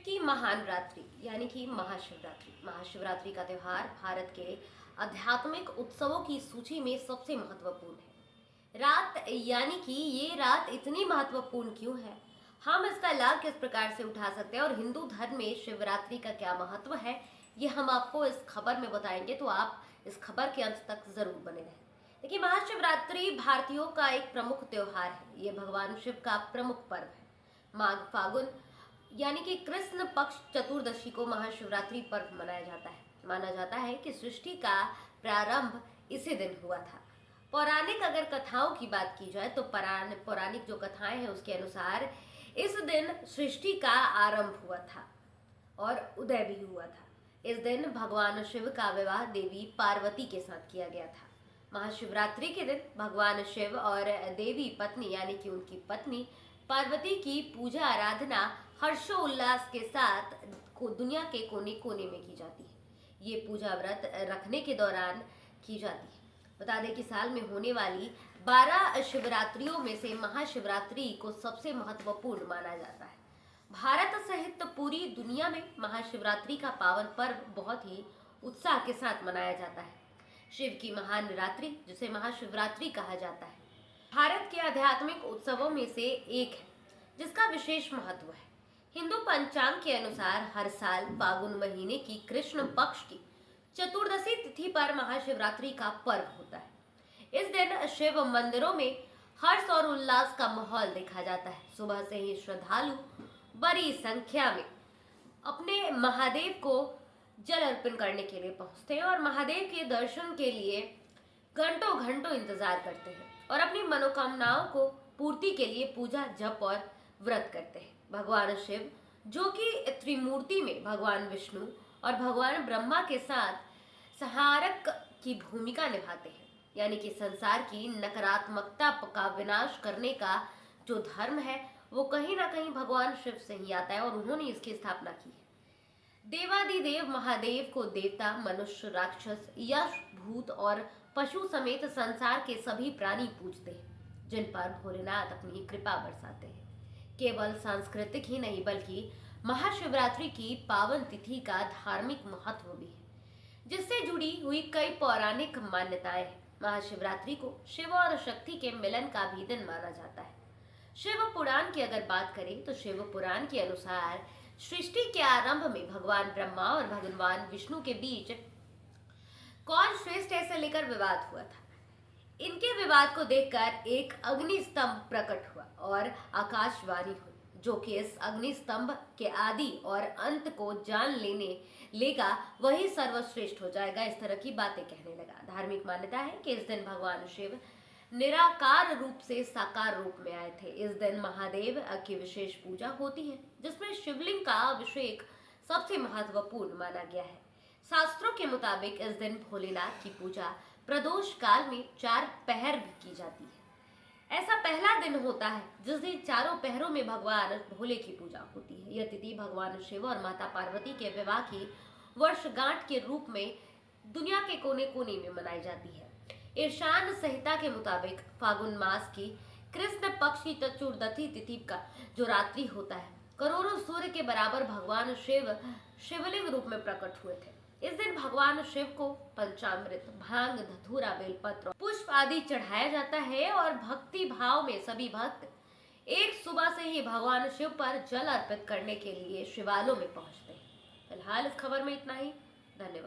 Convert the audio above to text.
की महान रात्रि यानी कि महाशिवरात्रि का त्योहार भारत के आध्यात्मिक उत्सवों की सूची में सबसे महत्वपूर्ण है। रात यानी कि ये रात इतनी महत्वपूर्ण क्यों है, हम इसका लाभ किस प्रकार से उठा सकते हैं और हिंदू धर्म में शिवरात्रि का क्या महत्व है, ये हम आपको इस खबर में बताएंगे। तो आप इस खबर के अंत तक जरूर बने रहें। देखिए, महाशिवरात्रि भारतीयों का एक प्रमुख त्योहार है। ये भगवान शिव का प्रमुख पर्व है। माघ फागुन यानी कि कृष्ण पक्ष चतुर्दशी को महाशिवरात्रि पर्व मनाया जाता है। माना जाता है कि सृष्टि का प्रारंभ इसी दिन हुआ था। पौराणिक अगर कथाओं की बात की जाए तो पौराणिक जो कथाएं हैं उसके अनुसार इस दिन सृष्टि का आरंभ हुआ था और उदय भी हुआ था। इस दिन भगवान शिव का विवाह देवी पार्वती के साथ किया गया था। महाशिवरात्रि के दिन भगवान शिव और देवी पत्नी यानी कि उनकी पत्नी पार्वती की पूजा आराधना हर्षोल्लास के साथ दुनिया के कोने कोने में की जाती है। ये पूजा व्रत रखने के दौरान की जाती है। बता दें कि साल में होने वाली 12 शिवरात्रियों में से महाशिवरात्रि को सबसे महत्वपूर्ण माना जाता है। भारत सहित पूरी दुनिया में महाशिवरात्रि का पावन पर्व बहुत ही उत्साह के साथ मनाया जाता है। शिव की महान रात्रि, जिसे महाशिवरात्रि कहा जाता है, भारत के आध्यात्मिक उत्सवों में से एक है जिसका विशेष महत्व है। हिंदू पंचांग के अनुसार हर साल फागुन महीने की कृष्ण पक्ष की चतुर्दशी तिथि पर महाशिवरात्रि का पर्व होता है। इस दिन शिव मंदिरों में हर्ष और उल्लास का माहौल देखा जाता है। सुबह से ही श्रद्धालु बड़ी संख्या में अपने महादेव को जल अर्पण करने के लिए पहुंचते हैं और महादेव के दर्शन के लिए घंटों घंटों इंतजार करते हैं और अपनी मनोकामनाओं को पूर्ति के लिए पूजा जप और व्रत करते हैं। भगवान शिव, जो कि त्रिमूर्ति में भगवान विष्णु और भगवान ब्रह्मा के साथ सहारक की भूमिका निभाते हैं, यानी कि संसार की नकारात्मकता का विनाश करने का जो धर्म है वो कहीं ना कहीं भगवान शिव से ही आता है और उन्होंने इसकी स्थापना की है। देवादिदेव महादेव को देवता, मनुष्य, राक्षस, यक्ष, भूत और पशु समेत संसार के सभी प्राणी पूजते हैं, जिन पर भोलेनाथ अपनी कृपा बरसाते हैं। केवल सांस्कृतिक ही नहीं बल्कि महाशिवरात्रि की पावन तिथि का धार्मिक महत्व भी है, जिससे जुड़ी हुई कई पौराणिक मान्यताएं हैं। महाशिवरात्रि को शिव और शक्ति के मिलन का भी दिन माना जाता है। शिव पुराण की अगर बात करें तो शिव पुराण के अनुसार सृष्टि के आरंभ में भगवान ब्रह्मा और भगवान विष्णु के बीच कौन श्रेष्ठ है इसे लेकर विवाद हुआ था। इनके विवाद को देखकर एक अग्नि स्तंभ प्रकट हुआ और आकाशवाणी हुई, जो कि इस अग्नि स्तंभ के आदि और अंत को जान लेगा वही सर्वश्रेष्ठ हो जाएगा। इस तरह की बातें कहने लगा। धार्मिक मान्यता है कि इस दिन भगवान शिव निराकार रूप से साकार रूप में आए थे। इस दिन महादेव की विशेष पूजा होती है, जिसमें शिवलिंग का अभिषेक सबसे महत्वपूर्ण माना गया है। शास्त्रों के मुताबिक इस दिन भोलेनाथ की पूजा प्रदोष काल में 4 पहर भी की जाती है। ऐसा पहला दिन होता है जिस दिन चारों पहरों में भगवान भोले की पूजा होती है। यह तिथि भगवान शिव और माता पार्वती के विवाह की वर्षगांठ के रूप में दुनिया के कोने कोने में मनाई जाती है। ईशान संहिता के मुताबिक फागुन मास की कृष्ण पक्ष की चतुर्दशी तिथि का जो रात्रि होता है, करोड़ों सूर्य के बराबर भगवान शिव शिवलिंग रूप में प्रकट हुए थे। इस दिन भगवान शिव को पंचामृत, भांग, धतूरा, बेलपत्र, पुष्प आदि चढ़ाया जाता है और भक्ति भाव में सभी भक्त एक सुबह से ही भगवान शिव पर जल अर्पित करने के लिए शिवालयों में पहुंचते हैं। फिलहाल इस खबर में इतना ही। धन्यवाद।